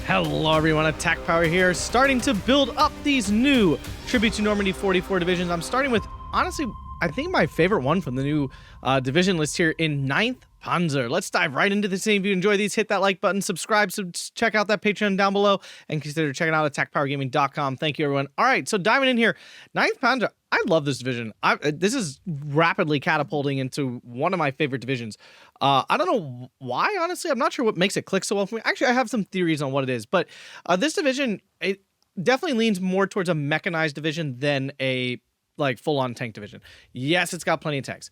Hello everyone, Atkpwr here, starting to build up these new Tribute to Normandy 44 divisions. I'm starting with, honestly, I think my favorite one from the new division list here in 9th Panzer. Let's dive right into this. If you enjoy these, hit that like button, subscribe, so check out that Patreon down below, and consider checking out Atkpwrgaming.com. Thank you, everyone. All right, so diving in here, 9th Panzer. I love this division. This is rapidly catapulting into one of my favorite divisions. I don't know why, honestly. I'm not sure what makes it click so well for me. Actually, I have some theories on what it is, but this division, it definitely leans more towards a mechanized division than a full-on tank division. Yes, it's got plenty of tanks,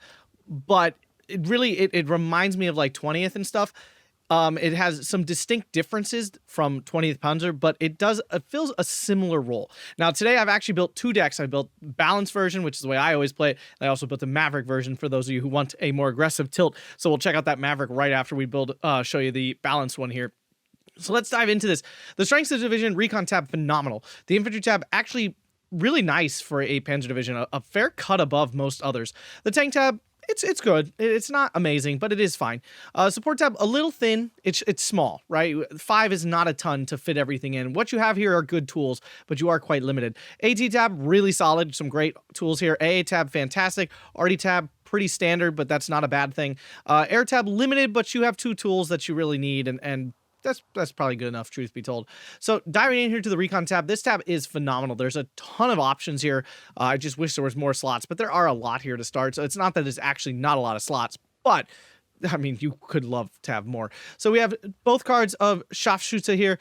but it really it reminds me of like 20th and stuff. It has some distinct differences from 20th Panzer, but it fills a similar role. Now, today I've actually built two decks. I built balanced version, which is the way I always play it. And I also built the Maverick version for those of you who want a more aggressive tilt. So we'll check out that Maverick right after we show you the balanced one here. So let's dive into this. The strengths of the division: Recon tab, phenomenal. The Infantry tab, actually really nice for a Panzer division, a fair cut above most others. The Tank tab, it's good. It's not amazing, but it is fine. Support tab, a little thin. It's small, right? 5 is not a ton to fit everything in. What you have here are good tools, but you are quite limited. AT tab, really solid. Some great tools here. AA tab, fantastic. RD tab, pretty standard, but that's not a bad thing. Air tab, limited, but you have two tools that you really need, and that's probably good enough, truth be told. So diving in here to the Recon tab, this tab is phenomenal. There's a ton of options here. I just wish there was more slots, but there are a lot here to start. So it's not that it's actually not a lot of slots, but I mean, you could love to have more. So we have both cards of Scharfschütze here.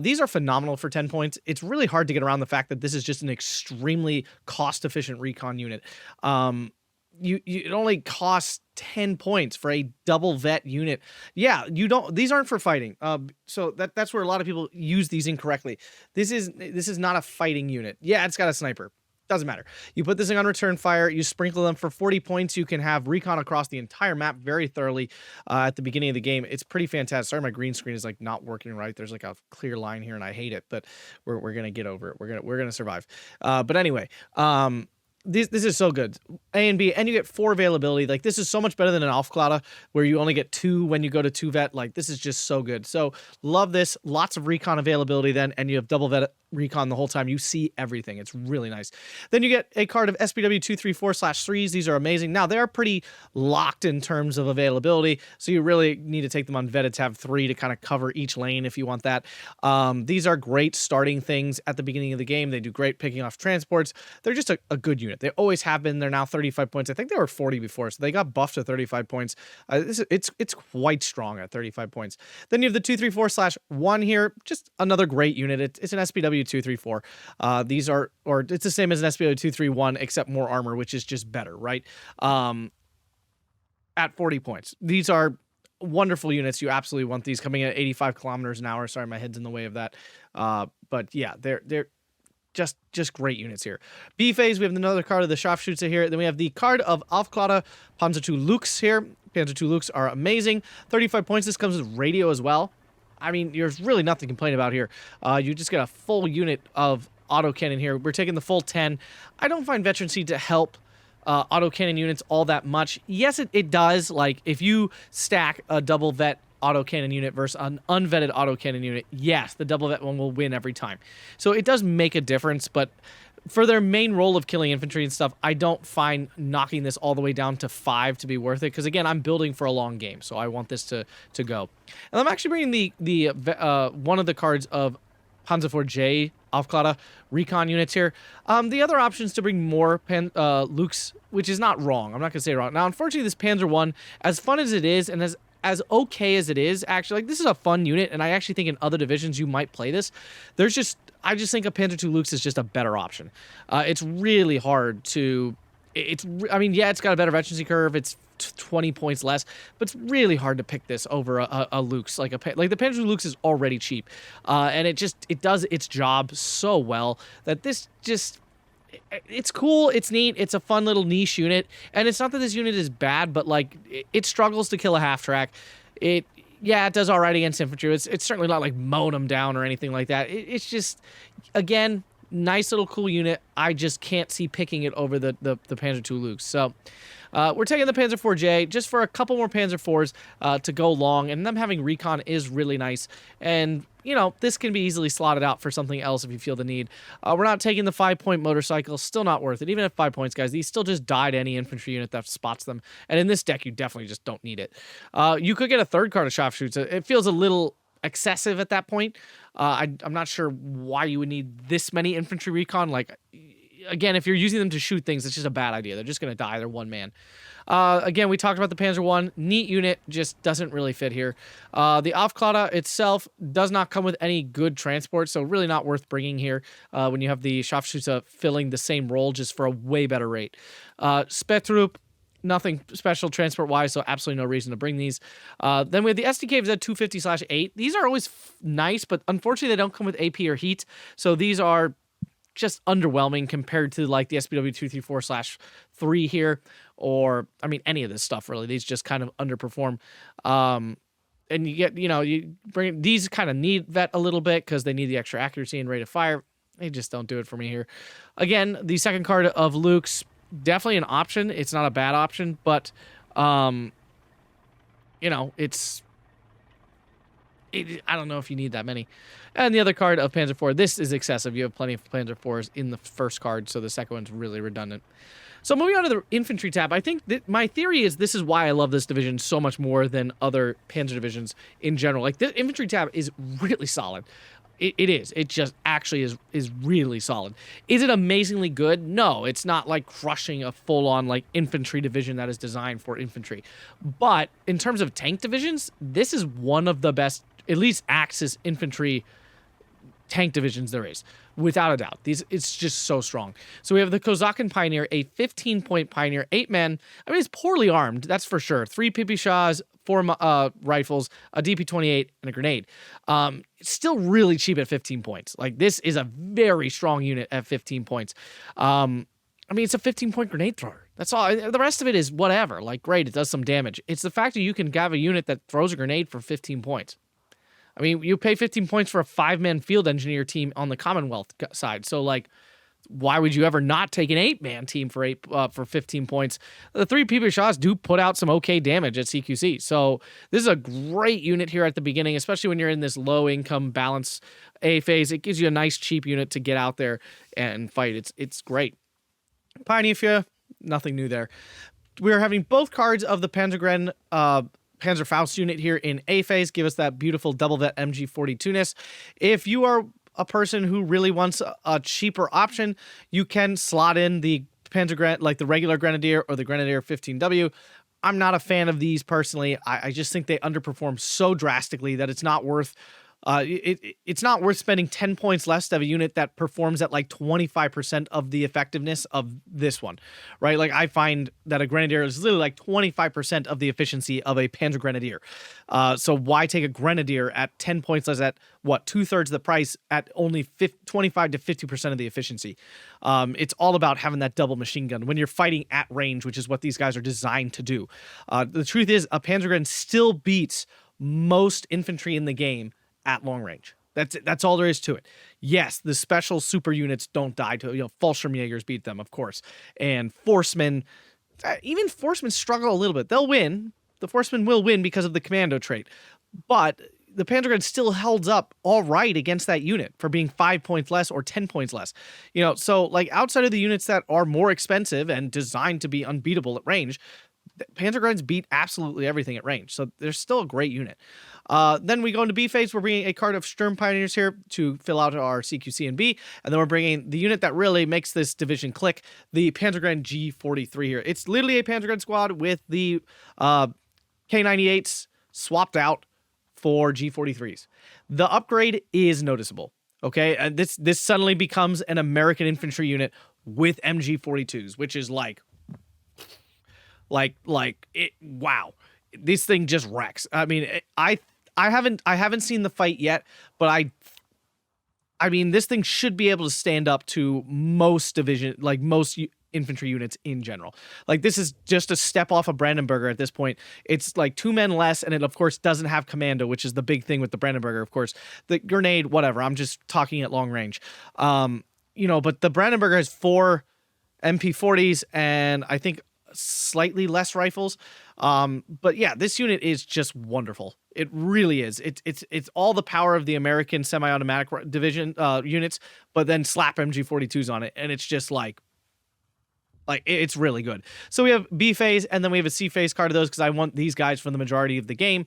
These are phenomenal for 10 points. It's really hard to get around the fact that this is just an extremely cost-efficient recon unit. It only costs 10 points for a double vet unit. Yeah, these aren't for fighting. So that's where a lot of people use these incorrectly. This is not a fighting unit. Yeah, it's got a sniper. Doesn't matter. You put this thing on return fire, you sprinkle them for 40 points, you can have recon across the entire map very thoroughly at the beginning of the game. It's pretty fantastic. Sorry, my green screen is like not working right. There's like a clear line here and I hate it, but we're gonna get over it. We're gonna survive. But anyway, this is so good. A and B, and you get 4 availability. Like, this is so much better than an Atkpwr where you only get 2 when you go to 2 vet. Like, this is just so good. So love this. Lots of recon availability then, and you have double vet recon the whole time. You see everything. It's really nice. Then you get a card of SPW 234/3s. These are amazing. Now, they are pretty locked in terms of availability, so you really need to take them on vetted tab 3 to kind of cover each lane if you want that. These are great starting things at the beginning of the game. They do great picking off transports. They're just a good unit. They always have been. They're now 35 points. I think they were 40 before, so they got buffed to 35 points. It's quite strong at 35 points. Then you have the 234/1 here. Just another great unit. It's an SPW 234. These are, or it's the same as an SPW 231, except more armor, which is just better, right? At 40 points. These are wonderful units. You absolutely want these coming at 85 kilometers an hour. Sorry, my head's in the way of that. But yeah, they're just great units here. B phase, we have another card of the Scharfschütze here. Then we have the card of Atkpwr Panzer II Lux here. Panzer II Lux are amazing. 35 points. This comes with radio as well. I mean, there's really nothing to complain about here. You just get a full unit of autocannon here. We're taking the full 10. I don't find Veteran Seed to help autocannon units all that much. Yes, it does. Like, if you stack a double vet autocannon unit versus an unvetted autocannon unit, yes, the double vet one will win every time. So it does make a difference, but for their main role of killing infantry and stuff, I don't find knocking this all the way down to 5 to be worth it, because again, I'm building for a long game, so I want this to go. And I'm actually bringing the one of the cards of Panzer IV J Atkpwr recon units here. The other option is to bring more Lux, which is not wrong. I'm not gonna say wrong. Now, unfortunately, this Panzer I, as fun as it is, and as okay as it is, actually, like, this is a fun unit, and I actually think in other divisions you might play this. I just think a Panzer II Lux is just a better option. It's really hard to, I mean, yeah, it's got a better veterancy curve. It's 20 points less, but it's really hard to pick this over a Lux. Like the Panzer II Lux is already cheap, and it does its job so well that this just, it's cool, it's neat, it's a fun little niche unit, and it's not that this unit is bad, but like it struggles to kill a half track. It does all right against infantry. It's certainly not like mowing them down or anything like that. It's just, again, nice little cool unit. I just can't see picking it over the Panzer II Lux. So We're taking the Panzer IV-J just for a couple more Panzer IVs to go long, and them having Recon is really nice. And, you know, this can be easily slotted out for something else if you feel the need. We're not taking the 5-point motorcycle. Still not worth it. Even at 5 points, guys, these still just die to any infantry unit that spots them. And in this deck, you definitely just don't need it. You could get a third card of sharpshoots. It feels a little excessive at that point. I'm not sure why you would need this many infantry recon. Like, again, if you're using them to shoot things, it's just a bad idea. They're just going to die. They're one man. Again, we talked about the Panzer I. Neat unit, just doesn't really fit here. The Atkpwr itself does not come with any good transport, so really not worth bringing here when you have the Scharfschütze filling the same role just for a way better rate. Spettrup, nothing special transport-wise, so absolutely no reason to bring these. Then we have the SDKs at 250/8. These are always nice, but unfortunately they don't come with AP or heat, so these are just underwhelming compared to like the SPW 234/3 here, or I mean any of this stuff really. These just kind of underperform. And you get, you know, you bring these kind of need vet a little bit because they need the extra accuracy and rate of fire. They just don't do it for me here. Again, the second card of Luke's definitely an option. It's not a bad option, but you know, I don't know if you need that many. And the other card of Panzer IV, this is excessive. You have plenty of Panzer IVs in the first card, so the second one's really redundant. So moving on to the infantry tab, I think that my theory is this is why I love this division so much more than other Panzer divisions in general. Like, the infantry tab is really solid. It is. It just actually is really solid. Is it amazingly good? No, it's not like crushing a full-on like infantry division that is designed for infantry. But in terms of tank divisions, this is one of the best, at least Axis infantry tank divisions there is, without a doubt. It's just so strong. So we have the Kozakin Pioneer, a 15-point Pioneer, 8-man. I mean, it's poorly armed, that's for sure. 3 Pipishas, 4 rifles, a DP-28, and a grenade. It's still really cheap at 15 points. Like, this is a very strong unit at 15 points. I mean, it's a 15-point grenade thrower. That's all. The rest of it is whatever. Like, great, it does some damage. It's the fact that you can have a unit that throws a grenade for 15 points. I mean, you pay 15 points for a 5-man field engineer team on the Commonwealth side. So, like, why would you ever not take an 8-man team for 15 points? The 3 PB shots do put out some okay damage at CQC. So this is a great unit here at the beginning, especially when you're in this low-income balance A phase. It gives you a nice, cheap unit to get out there and fight. It's great. Pioneer, nothing new there. We're having both cards of the Panzergren Panzerfaust unit here in A phase. Give us that beautiful double vet MG42ness. If you are a person who really wants a cheaper option, you can slot in the Panzergren, like the regular Grenadier or the Grenadier 15W. I'm not a fan of these personally. I just think they underperform so drastically that it's not worth it's not worth spending 10 points less to have a unit that performs at like 25% of the effectiveness of this one, right? Like, I find that a Grenadier is literally like 25% of the efficiency of a Panzer Grenadier. So why take a Grenadier at 10 points less at, what, 2/3 the price at only 25 to 50% of the efficiency? It's all about having that double machine gun when you're fighting at range, which is what these guys are designed to do. The truth is, a Panzergren still beats most infantry in the game at long range. That's all there is to it. Yes, the special super units don't die to, you know, Fallschirmjägers beat them, of course. And Forcemen, even Forcemen struggle a little bit. They'll win. The Forcemen will win because of the commando trait. But the Panzergren still held up all right against that unit for being 5 points less or 10 points less. You know, so like outside of the units that are more expensive and designed to be unbeatable at range, Panzergrens beat absolutely everything at range, so they're still a great unit. Then we go into B phase. We're bringing a card of Sturm Pioneers here to fill out our CQC and B, and then we're bringing the unit that really makes this division click, the Panzergren G43 here. It's literally a Panzergren squad with the K98s swapped out for G43s. The upgrade is noticeable, okay? And this suddenly becomes an American infantry unit with MG42s, which is like it, wow, this thing just wrecks. I mean, I haven't seen the fight yet, but I mean, this thing should be able to stand up to most division, like most infantry units in general. Like, this is just a step off of Brandenburger at this point. It's like 2 men less, and it of course doesn't have commando, which is the big thing with the Brandenburger. Of course, the grenade, whatever. I'm just talking at long range. You know, but the Brandenburger has 4 MP40s and I think slightly less rifles. But yeah, this unit is just wonderful. It really is. It's all the power of the American semi-automatic division units, but then slap MG42s on it, and it's just like it's really good. So we have B phase, and then we have a C phase card of those because I want these guys for the majority of the game.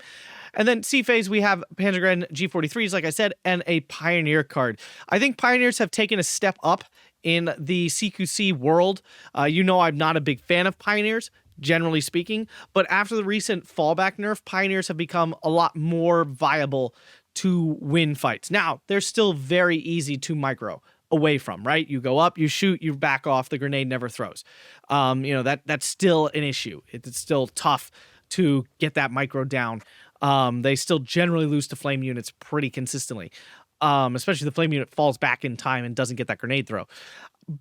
And then C phase, we have Panzergren G43s, like I said, and a Pioneer card. I think Pioneers have taken a step up in the CQC world. You know, I'm not a big fan of Pioneers, generally speaking, but after the recent fallback nerf, Pioneers have become a lot more viable to win fights. Now, they're still very easy to micro away from, right? You go up, you shoot, you back off, the grenade never throws. You know, that's still an issue. It's still tough to get that micro down. They still generally lose to flame units pretty consistently. Especially the flame unit falls back in time and doesn't get that grenade throw.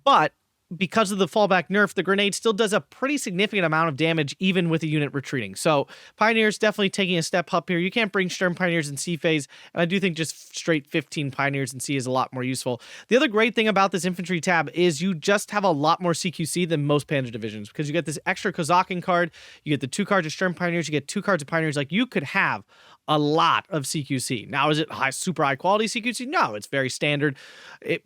But because of the fallback nerf, the grenade still does a pretty significant amount of damage even with a unit retreating. So Pioneers definitely taking a step up here. You can't bring Sturm Pioneers in C phase, and I do think just straight 15 Pioneers in C is a lot more useful. The other great thing about this infantry tab is you just have a lot more CQC than most Panzer divisions because you get this extra Kozakin card, you get the 2 cards of Sturm Pioneers, you get 2 cards of Pioneers. Like, you could have a lot of CQC. Now, is it super high quality CQC? No, it's very standard.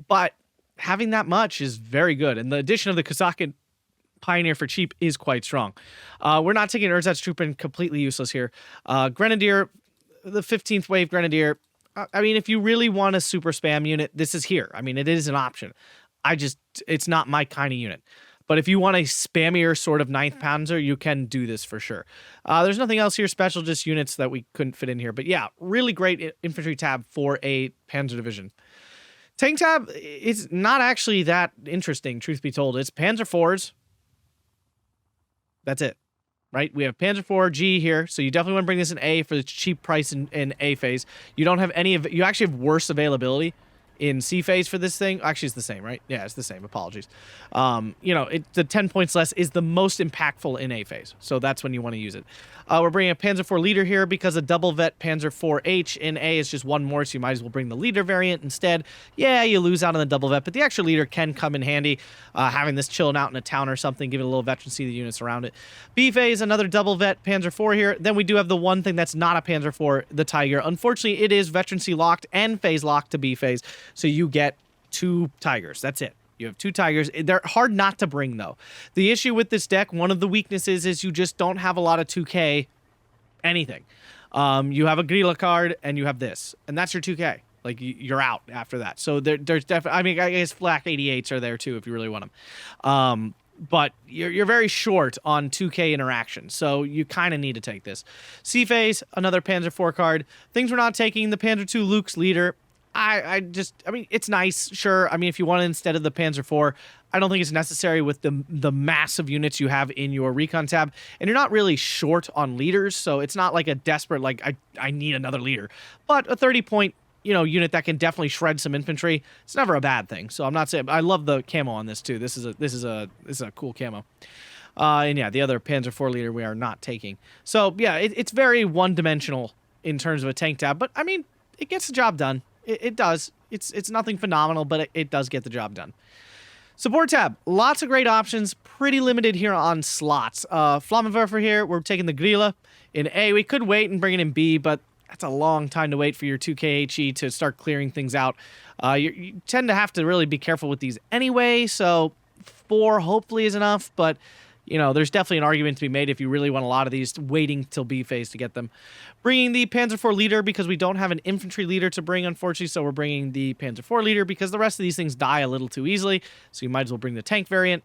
But having that much is very good. And the addition of the Kozakin Pioneer for cheap is quite strong. We're not taking Ersatztruppen, completely useless here. Grenadier, the 15th wave Grenadier. I mean, if you really want a super spam unit, this is here. I mean, it is an option. It's not my kind of unit. But if you want a spammier sort of 9th Panzer, you can do this for sure. There's nothing else here special, just units that we couldn't fit in here. But yeah, really great infantry tab for a Panzer division. Tank tab is not actually that interesting, truth be told. It's Panzer IVs. That's it, right? We have Panzer IV G here, so you definitely want to bring this in A for the cheap price in A phase. You don't have any of it. You actually have worse availability in C phase for this thing. Actually, it's the same, right? Yeah, it's the same. Apologies. You know, the 10 points less is the most impactful in A phase, so that's when you want to use it. We're bringing a Panzer IV leader here because a double vet Panzer IV-H in A is just one more, so you might as well bring the leader variant instead. Yeah, you lose out on the double vet, but the extra leader can come in handy. Having this chilling out in a town or something, give it a little veterancy to the units around it. B phase, another double vet Panzer IV here. Then we do have the one thing that's not a Panzer IV, the Tiger. Unfortunately, it is veterancy locked and phase locked to B phase, so you get 2 Tigers. That's it. You have 2 Tigers. They're hard not to bring, though. The issue with this deck, one of the weaknesses is you just don't have a lot of 2K anything. You have a Grilla card, and you have this. And that's your 2K. Like, you're out after that. So there's definitely... I mean, I guess Flak 88s are there, too, if you really want them. But you're very short on 2K interaction, so you kind of need to take this. C phase, another Panzer IV card. Things we're not taking, the Panzer II Luke's leader. I mean, it's nice, sure. I mean, if you want it instead of the Panzer IV, I don't think it's necessary with the massive units you have in your Recon tab. And you're not really short on leaders, so it's not like a desperate, like, I need another leader. But a 30-point, unit that can definitely shred some infantry, it's never a bad thing. So I'm not saying... I love the camo on this, too. This is a cool camo. And yeah, the other Panzer IV leader we are not taking. So, yeah, it's very one-dimensional in terms of a tank tab. But, I mean, it gets the job done. It does. It's nothing phenomenal, but it does get the job done. Support tab. Lots of great options. Pretty limited here on slots. Flammenwerfer here. We're taking the Grilla in A. We could wait and bring it in B, but that's a long time to wait for your 2KHE to start clearing things out. You tend to have to really be careful with these anyway, so 4 hopefully is enough, but... there's definitely an argument to be made if you really want a lot of these, waiting till B phase to get them. Bringing the Panzer IV leader because we don't have an infantry leader to bring, unfortunately, so we're bringing the Panzer IV leader because the rest of these things die a little too easily, so you might as well bring the tank variant.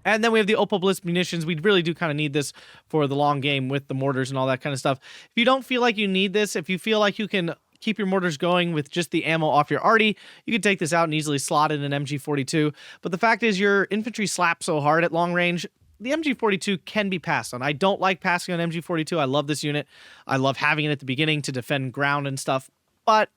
And then we have the Opal Blitz munitions. We really do kind of need this for the long game with the mortars and all that kind of stuff. If you don't feel like you need this, if you feel like you can keep your mortars going with just the ammo off your arty, you can take this out and easily slot in an MG42. But the fact is your infantry slaps so hard at long range, the MG42 can be passed on. I don't like passing on MG42. I love this unit. I love having it at the beginning to defend ground and stuff. But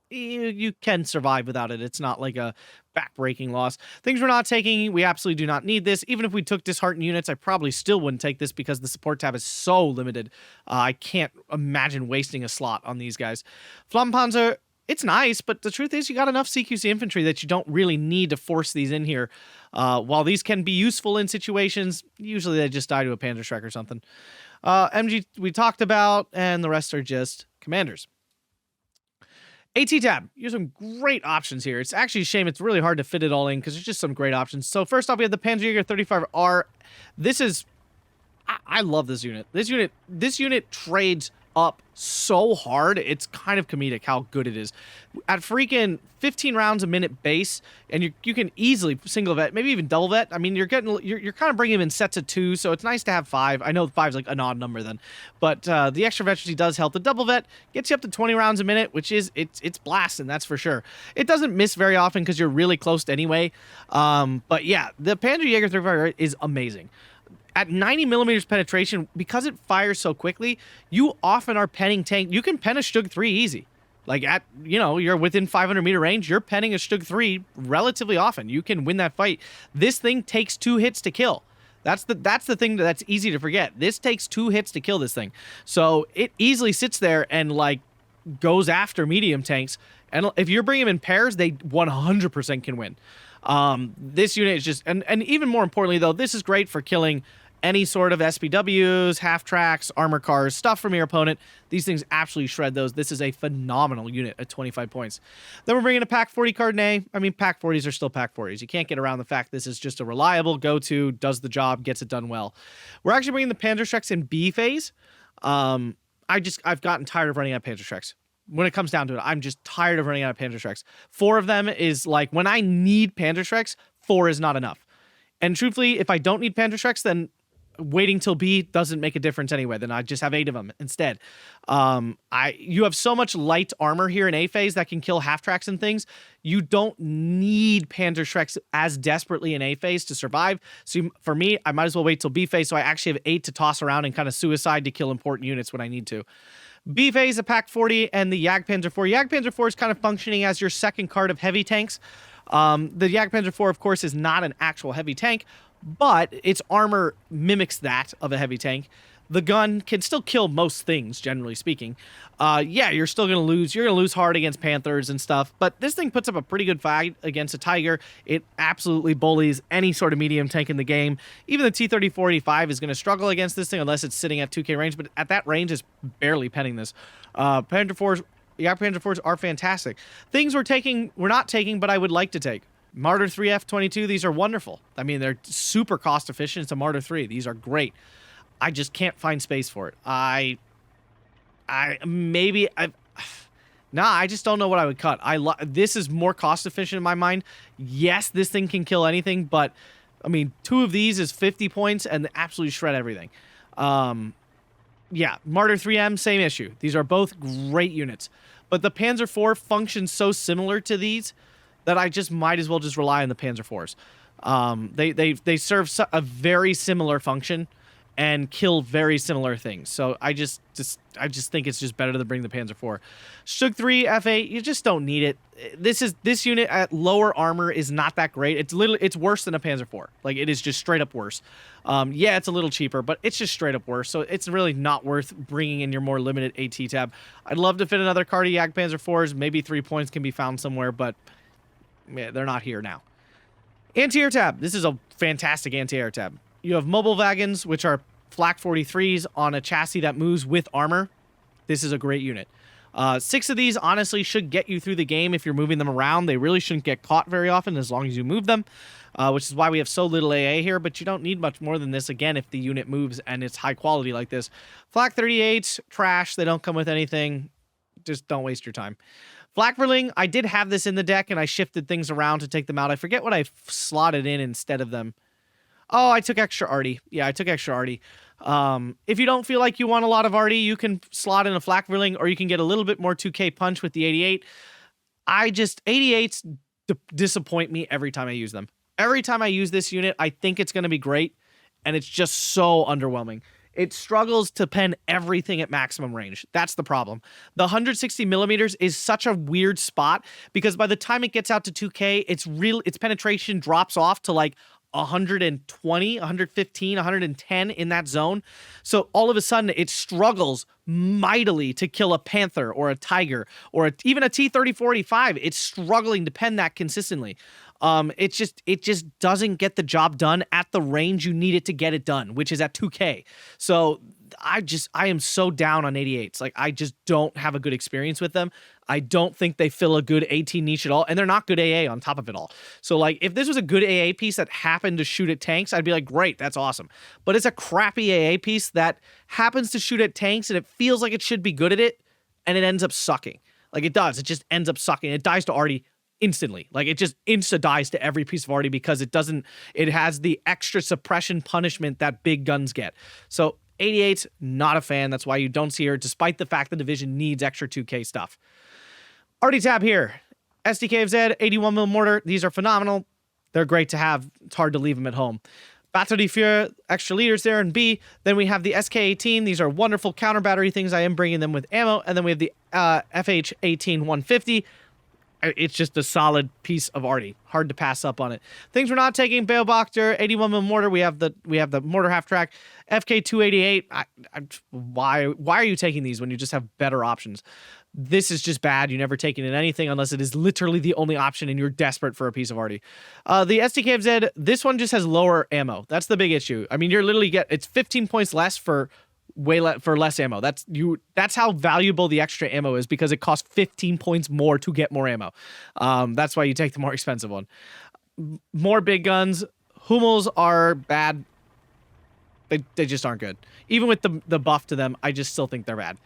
you can survive without it. It's not like a back-breaking loss. Things we're not taking, we absolutely do not need this. Even if we took disheartened units, I probably still wouldn't take this because the support tab is so limited. I can't imagine wasting a slot on these guys. Flammenpanzer, it's nice, but the truth is you got enough CQC infantry that you don't really need to force these in here. While these can be useful in situations, usually they just die to a Panzerschreck or something. MG we talked about, and the rest are just commanders. AT tab, you have some great options here. It's actually a shame it's really hard to fit it all in because there's just some great options. So first off, we have the Panzerjäger 35R. This is, I love this unit. This unit trades up so hard, it's kind of comedic how good it is. At freaking 15 rounds a minute base, and you can easily single vet, maybe even double vet. I mean, you're kind of bringing him in sets of 2, so it's nice to have 5. I know 5's like an odd number then, but the extra veterancy does help. The double vet gets you up to 20 rounds a minute, which is it's blasting, that's for sure. It doesn't miss very often because you're really close anyway. But yeah, the Panzerjäger 35 is amazing. At 90 millimeters penetration, because it fires so quickly, you often are penning tank. You can pen a Stug 3 easy. Like at, you're within 500 meter range, you're penning a Stug 3 relatively often. You can win that fight. This thing takes 2 hits to kill. That's the thing that's easy to forget. This takes 2 hits to kill this thing. So it easily sits there and like goes after medium tanks. And if you're bringing them in pairs, they 100% can win. This unit is just, and even more importantly though, this is great for killing any sort of SPWs, half-tracks, armor cars, stuff from your opponent. These things absolutely shred those. This is a phenomenal unit at 25 points. Then we're bringing a Pack 40 Cardinal. I mean, Pack 40s are still Pack 40s. You can't get around the fact this is just a reliable go-to, does the job, gets it done well. We're actually bringing the Panzerschrecks in B phase. I've gotten tired of running out of Panzerschrecks. When it comes down to it, I'm just tired of running out of Panzerschrecks. 4 of them is like, when I need Panzerschrecks, 4 is not enough. And truthfully, if I don't need Panzerschrecks, then waiting till B doesn't make a difference anyway. Then I just have 8 of them instead. You have so much light armor here in A phase that can kill half-tracks and things. You don't need Panzerschrecks as desperately in A phase to survive. So for me, I might as well wait till B phase, so I actually have 8 to toss around and kind of suicide to kill important units when I need to. B phase, a Pack 40, and the Jagdpanzer 4. Jagdpanzer 4 is kind of functioning as your second card of heavy tanks. The Jagdpanzer 4, of course, is not an actual heavy tank, but its armor mimics that of a heavy tank. The gun can still kill most things, generally speaking. Yeah, you're still going to lose. You're going to lose hard against Panthers and stuff, but this thing puts up a pretty good fight against a Tiger. It absolutely bullies any sort of medium tank in the game. Even the T-34-85 is going to struggle against this thing unless it's sitting at 2K range, but at that range is barely penning this. Panzer 4s, Panzer 4s are fantastic. Things we're not taking, but I would like to take. Martyr 3 F-22, these are wonderful. I mean, they're super cost efficient. It's a Martyr 3. These are great. I just can't find space for it. I just don't know what I would cut. This is more cost efficient in my mind. Yes, this thing can kill anything, but I mean, 2 of these is 50 points and they absolutely shred everything. Yeah, Martyr 3M, same issue. These are both great units, but the Panzer 4 functions so similar to these that I just might as well just rely on the Panzer 4s. They serve a very similar function and kill very similar things. So I just think it's just better to bring the Panzer 4. Stug 3 F8, you just don't need it. This unit at lower armor is not that great. It's worse than a Panzer 4. Like, it is just straight up worse. Yeah, it's a little cheaper, but it's just straight up worse. So it's really not worth bringing in your more limited AT tab. I'd love to fit another cardiac Panzer 4s. Maybe 3 points can be found somewhere, but yeah, they're not here now. Anti-air tab. This is a fantastic anti-air tab. You have mobile wagons, which are Flak 43s on a chassis that moves with armor. This is a great unit. 6 of these honestly should get you through the game if you're moving them around. They really shouldn't get caught very often as long as you move them, which is why we have so little AA here, but you don't need much more than this, again, if the unit moves and it's high quality like this. Flak 38s, trash. They don't come with anything. Just don't waste your time. Flakverling, I did have this in the deck, and I shifted things around to take them out. I forget what I slotted in instead of them. Oh, I took extra arty. Yeah, I took extra arty. If you don't feel like you want a lot of arty, you can slot in a Flakverling, or you can get a little bit more 2K punch with the 88. 88s disappoint me every time I use them. Every time I use this unit, I think it's going to be great, and it's just so underwhelming. It struggles to pen everything at maximum range. That's the problem. The 160 millimeters is such a weird spot because by the time it gets out to 2K, its penetration drops off to like 120, 115, 110 in that zone. So all of a sudden it struggles mightily to kill a Panther or a Tiger or even a T-30-45. It's struggling to pen that consistently. It just doesn't get the job done at the range you need it to get it done, which is at 2K. So I am so down on 88s. Like, I just don't have a good experience with them. I don't think they fill a good AT niche at all, and they're not good AA on top of it all. So, like, if this was a good AA piece that happened to shoot at tanks, I'd be like, great, that's awesome. But it's a crappy AA piece that happens to shoot at tanks, and it feels like it should be good at it, and it ends up sucking. Like, it does. It just ends up sucking. It dies to arty instantly. Like, it just insta dies to every piece of arty because it has the extra suppression punishment that big guns get. So 88's not a fan. That's why you don't see her, despite the fact the division needs extra 2K stuff. Arty tab here. SDKFZ, 81mm mortar. These are phenomenal. They're great to have. It's hard to leave them at home. Batterie de Feu, extra liters there in B. Then we have the SK-18. These are wonderful counter battery things. I am bringing them with ammo. And then we have the FH-18 150. It's just a solid piece of arty. Hard to pass up on it. Things we're not taking: Beobachter, 81mm mortar. We have the mortar half track, FK288. Why are you taking these when you just have better options? This is just bad. You're never taking in anything unless it is literally the only option and you're desperate for a piece of arty. The SDKFZ, this one just has lower ammo. That's the big issue. I mean, you're literally it's 15 points less for less ammo. That's how valuable the extra ammo is, because it costs 15 points more to get more ammo. That's why you take the more expensive one. More big guns. Hummels are bad. They just aren't good. Even with the buff to them, I just still think they're bad.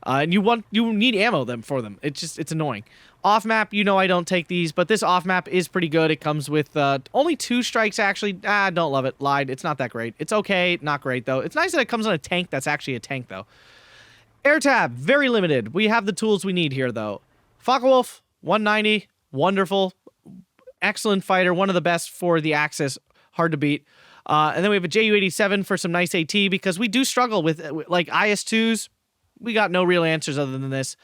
And you need ammo for them. It's annoying. Off map, I don't take these, but this off map is pretty good. It comes with only 2 strikes actually. Don't love it. Lied. It's not that great. It's okay, not great though. It's nice that it comes on a tank that's actually a tank though. Air tab, very limited. We have the tools we need here though. Focke-Wulf, 190, wonderful, excellent fighter, one of the best for the Axis, hard to beat. And then we have a JU-87 for some nice AT, because we do struggle with, like, IS-2s. We got no real answers other than this.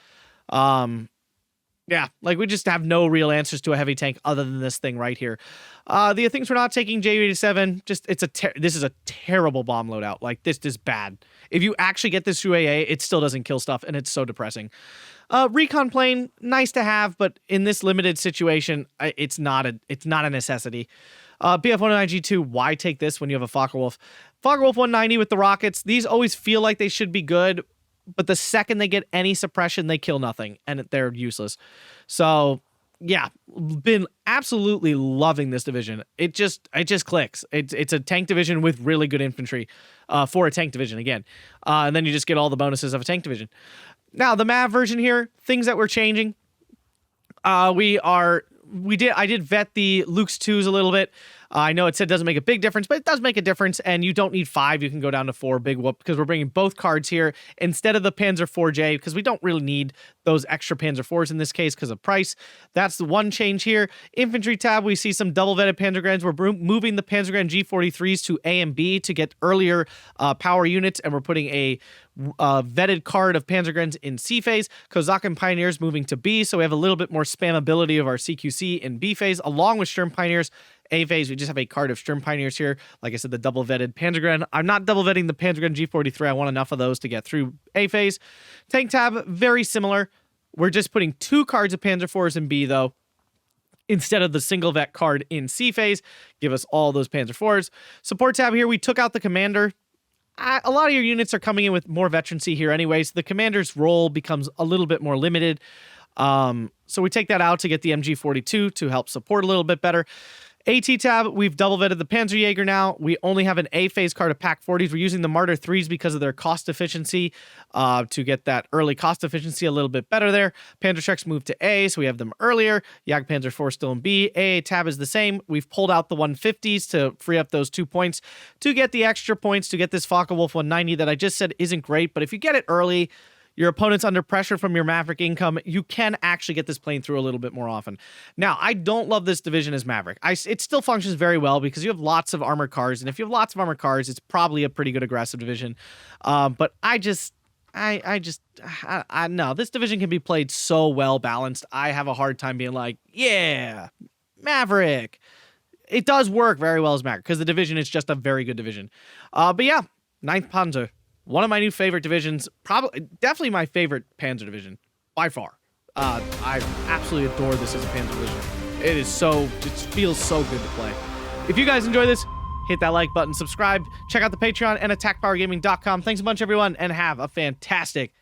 Yeah, like, we just have no real answers to a heavy tank other than this thing right here. The things we're not taking: JU-87, this is a terrible bomb loadout. Like, this is bad. If you actually get this through AA, it still doesn't kill stuff, and it's so depressing. Recon plane, nice to have, but in this limited situation, it's not a necessity. BF-109G2, why take this when you have a Focke-Wulf? Focke-Wulf 190 with the rockets. These always feel like they should be good, but the second they get any suppression, they kill nothing, and they're useless. So, yeah, been absolutely loving this division. It just clicks. It's a tank division with really good infantry for a tank division, again. And then you just get all the bonuses of a tank division. Now, the MAV version here, things that we're changing. I did vet the Luke's 2s a little bit. I know it said it doesn't make a big difference, but it does make a difference, and you don't need 5. You can go down to 4, big whoop, because we're bringing both cards here instead of the Panzer 4J, because we don't really need those extra Panzer 4s in this case because of price. That's the one change here. Infantry tab, we see some double-vetted Panzergrens. We're moving the Panzergren G43s to A and B to get earlier power units, and we're putting a vetted card of Panzergrens in C phase. Kozakin Pioneers moving to B, so we have a little bit more spammability of our CQC in B phase, along with Sturm Pioneers. A phase, we just have a card of Sturm Pioneers here. Like I said, the double vetted Panzergren. I'm not double vetting the Panzergren G43. I want enough of those to get through A phase. Tank tab, very similar. We're just putting 2 cards of Panzer 4s in B though, instead of the single vet card in C phase. Give us all those Panzer 4s. Support tab here, we took out the commander. A lot of your units are coming in with more veterancy here anyway, so the commander's role becomes a little bit more limited. So we take that out to get the MG42 to help support a little bit better. AT tab, we've double vetted the Panzerjäger now. We only have an A phase card of Pack 40s. We're using the Martyr 3s because of their cost efficiency to get that early cost efficiency a little bit better there. Panzerschrecks moved to A, so we have them earlier. Jagdpanzer 4 still in B. AA tab is the same. We've pulled out the 150s to free up those 2 points to get the extra points to get this Focke-Wulf 190 that I just said isn't great, but if you get it early, your opponent's under pressure from your Maverick income, you can actually get this plane through a little bit more often. Now, I don't love this division as Maverick. It still functions very well because you have lots of armored cars, and if you have lots of armored cars, it's probably a pretty good aggressive division. But no, this division can be played so well balanced. I have a hard time being like, yeah, Maverick. it does work very well as Maverick because the division is just a very good division. But yeah, 9th Panzer, one of my new favorite divisions, probably definitely my favorite Panzer division by far. I absolutely adore this as a Panzer division. It feels so good to play. If you guys enjoy this, hit that like button, subscribe, check out the Patreon and attackpowergaming.com. Thanks a bunch, everyone, and have a fantastic